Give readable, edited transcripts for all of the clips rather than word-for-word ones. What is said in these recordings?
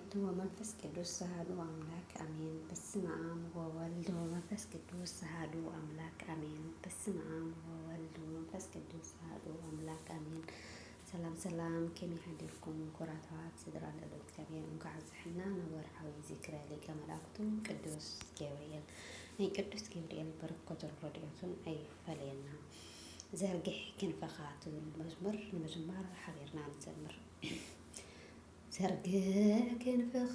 ወወልድ ወመንፈስ ቅዱስ አሐዱ አምላክ አሜን። በስመ አብ ወወልድ ወመንፈስ ቅዱስ አሐዱ አምላክ አሜን። በስመ አብ ወወልድ ወመንፈስ ቅዱስ አሐዱ አምላክ አሜን። ሰላም ሰላም ከመይ ሓዲርኩም ኩራታት ስድራ ለሎ እግዚአብሔር እንኳዕዝሕና ነወርሓዊ ዚክረ ሊቀ መላእክቱ ቅዱስ ገብርኤል ናይ ቅዱስ ገብርኤል በረከቱን ረድኤቱን ኣይፈለየና። ዘርግሕ ክንፈኻ ትብል መዝሙር ንምዝማር ሓቢርና ንዘምር። ዘርግሕ ክንፍኻ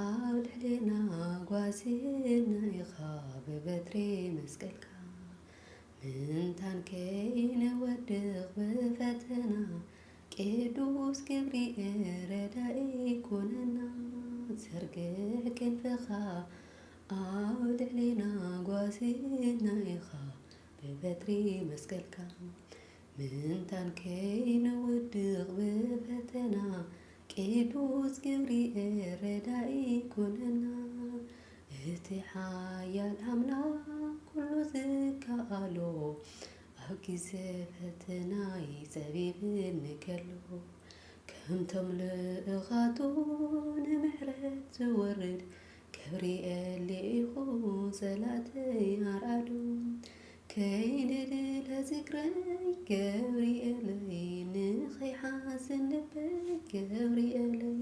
ኣብ ልዕሊና ጓሲና ኢኻ ብበትሪ መስቀልካ ምንታን ከይንወድቕ ብፈተና ቅዱስ ገብርኤል ረዳኢ ኮነና። ዘርግሕ ክንፍኻ ኣብ ልዕሊና ጓሲና ኢኻ ብበትሪ መስቀልካ ምንታን ከይንወድቕ ብፈተና ቅዱስ ገብርኤል ረዳኢ ኮነና። እቲ ሓያል ኣምላክ ኩሉ ዝከኣሎ ኣብ ግዜ ፈተና ይፀቢብኒ ከሎ ከምቶም ልእኻቱ ንምሕረት ዝወርድ ገብርኤል ሊኢኹ ጸላተይ ኣርኣዱ ከይንድል ዝግረይ ገብርኤለይ ንኸይሓዝን ልበይ ገብርኤለይ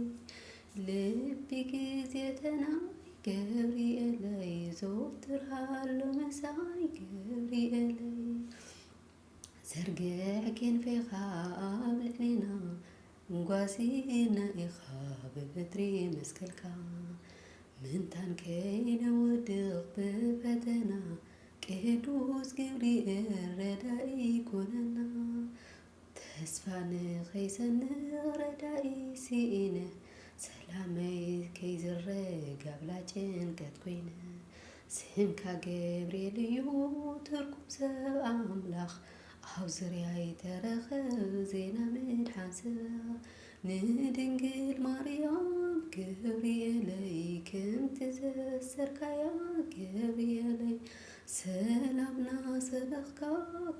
ልቢ ግዜ ተናይ ገብርኤለይ ዘወትርሃሎ መሳይ ገብርኤለይ ዘርግሕ ክንፍኻ ኣብ ልዕሊና ጓሲና ኢኻ ብበትሪ መስቀልካ ምንታን ከይንወድቕ ብፈተና ቅዱስ ገብርኤል ረዳኢ ኮነና። ተስፋ ንኸይሰንቕ ረዳኢ ሲኢነ ሰላመይ ከይዝረግ ኣብላ ጭንቀት ኮይነ ስምካ ገብርኤል እዩ ትርጉም ሰብ ኣምላኽ ኣብ ዙርያይ ተረኸብ ዜና ምድሓን ሰባኽ ንድንግል ማርያም ገብርኤለይ ከምቲ ዘሰርካያ ገብርኤለይ ሰላምና ሰበኽካ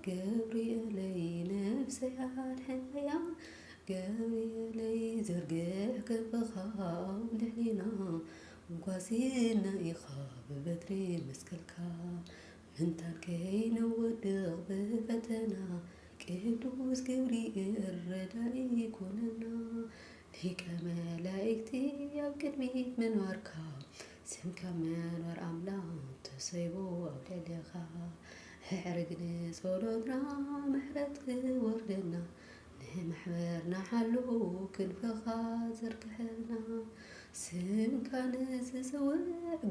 ገብርኤለይ ነፍሰይ ኣድሕንያ ገብርኤለይ ዘርግሕ ክንፍኻ ኣብ ልዕሊና ጓሲና ኢኻ ብበትሪ መስቀልካ ምንታን ከይንወድቕ ብፈተና ቅዱስ ገብርኤል ረዳኢ ኮነና። ሊቀ መላእክቲ ኣብ ቅድሚት ምንባርካ ስምካ መንበር ኣምላኽ ተሰይቦ ኣብ ልዕሊኻ ሕዕርግ ንጸሎትና ምሕረት ክወርደና ንማሕበርና ሓሎ ክንፍኻ ዘርግሐና ስምካ ንዝጽውዕ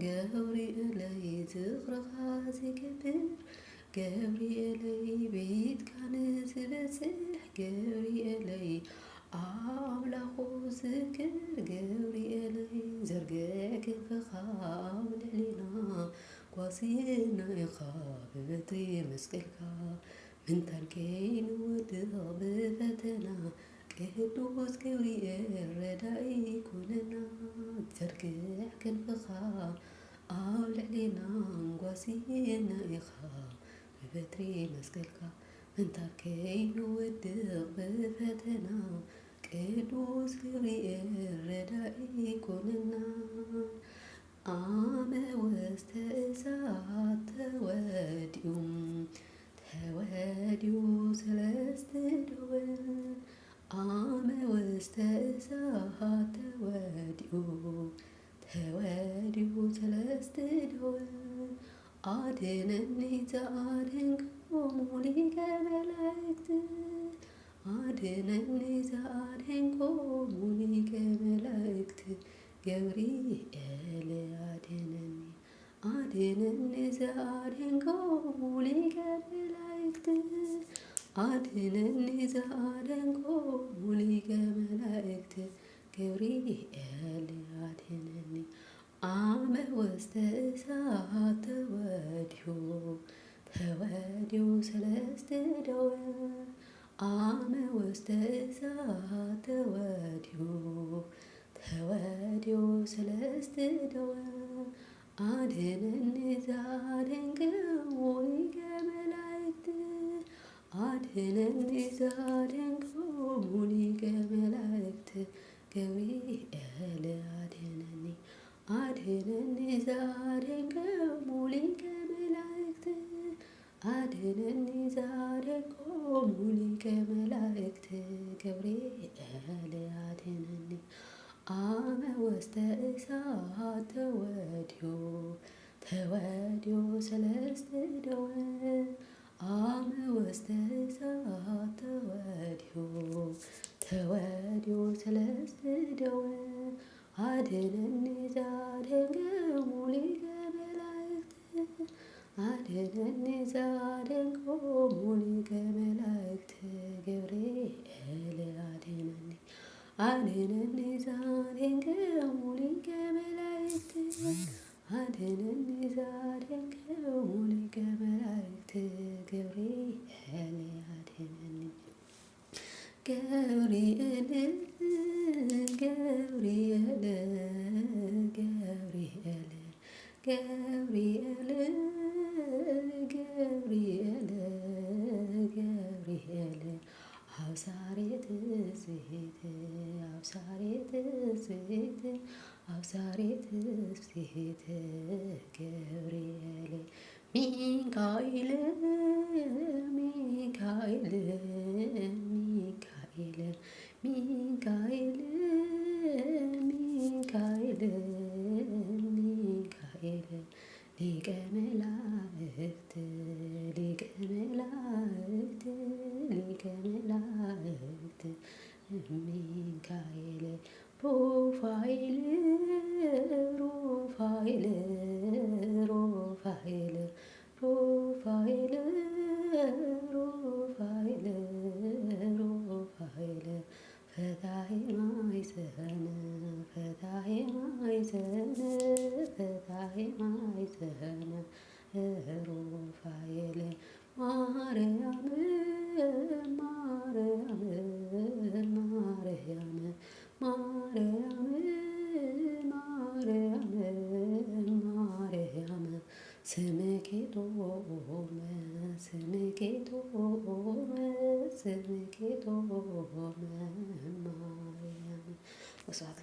ገብርኤለይ ዝኽርኻ ዝገብር ገብርኤለይ ቤትካ ንዝበጽሕ ገብርኤለይ ኣምላኹ ዝክር ገብርኤለይ ዘርግሕ ክንፍኻ ኣብ ልዕሊና ጓሲና ኢኻ ብበትሪ መስቀልካ ምንታን ከይንወድቕ ብፈተና ቅዱስ ገብርኤል ረዳኢ ኮነና። ዘርግሕ ክንፍኻ ኣብ ልዕሊና ጓሲና ኢኻ ብበትሪ መስቀልካ ምንታን ከይንወድቕ ብፈተና ቅዱስ ገብርኤል ረዳኢ ኮነና። ኣመ ወስተ እሳት ተወዲኡ ሰለስተ ደወል ኣመ ወስተ እሳት ተወዲኡ ሰለስተ ደወል ኣድነኒ ዘኣድንኮሙ ሊቀ መላእክት ኣድነኒ ዘኣድንኮሙ ሊቀ መላእክት ገብርኤል ኣድነኒ ዘኣድንኮሙ ሊቀ መላእክት ኣድነኒ ዘኣድንኮሙ ሊቀ መላእክት ገብርኤል ኣድነኒ። ኣመ ወስተ እሳት ተወዲኡ ሰለስተ ደወል ኣመ ወስተ እሳት ተወዲኡ ሰለስተ ደወል ኣድነኒ ዘኣድንኮሙ ሊቀ መላእክት ኣድነኒ ዘኣድንኮሙ ሊቀ መላእክት ገብርኤል አድኅነኒ አድነኒ ዛሬን ገሙ ሊቀ መላእክት አድነኒ ዛሬ ቆሙ ሊቀ መላእክት ገብርኤል አድነኒ አመ ውስተ እሳት ተወድዮ ሰለስት ደወል አመ ውስተ እሳት ተወድዮ ሰለስት ደወል አድነኒ ዛሬ ገሙ ሊቀ መላእክት አድነኒ ዛሬ ቆሙ ሊቀ መላእክት ገብርኤል አድነኒ አድነኒ ዛሬ ገሙ ሊቀ መላእክት አድነኒ ዛሬ ገሙ ሊቀ መላእክት ገብርኤል አድነኒ ገብርኤል ገብርኤል ገብርኤል ገብርኤል ገብርኤል ገብርኤል አብሳሬ ትስብእት አብሳሬ ትስብእት አብሳሬ ትስብእት ገብርኤል ሚካኤል ሚካኤል ሚካኤል ሚካኤል ሚካኤል ሚካኤል ሊቀ መላእክት ሊቀ መላእክት ሊቀ መላእክት ሚካኤል ሩፋኤል ሩፋኤል ሩፋኤል ሩፋኤል ሩፋኤል ሩፋኤል ፈታሔ ማኅፀነ ፈታሔ ማኅፀነ ፈታሔ ማኅፀነ ሩፋኤል ማርያም ማርያም ማርያም ማርያም ማርያም ማርያም ስምኪ ጦመ ስምኪ ጦመ ስምኪ ጦመ ማርያም ወስብሐት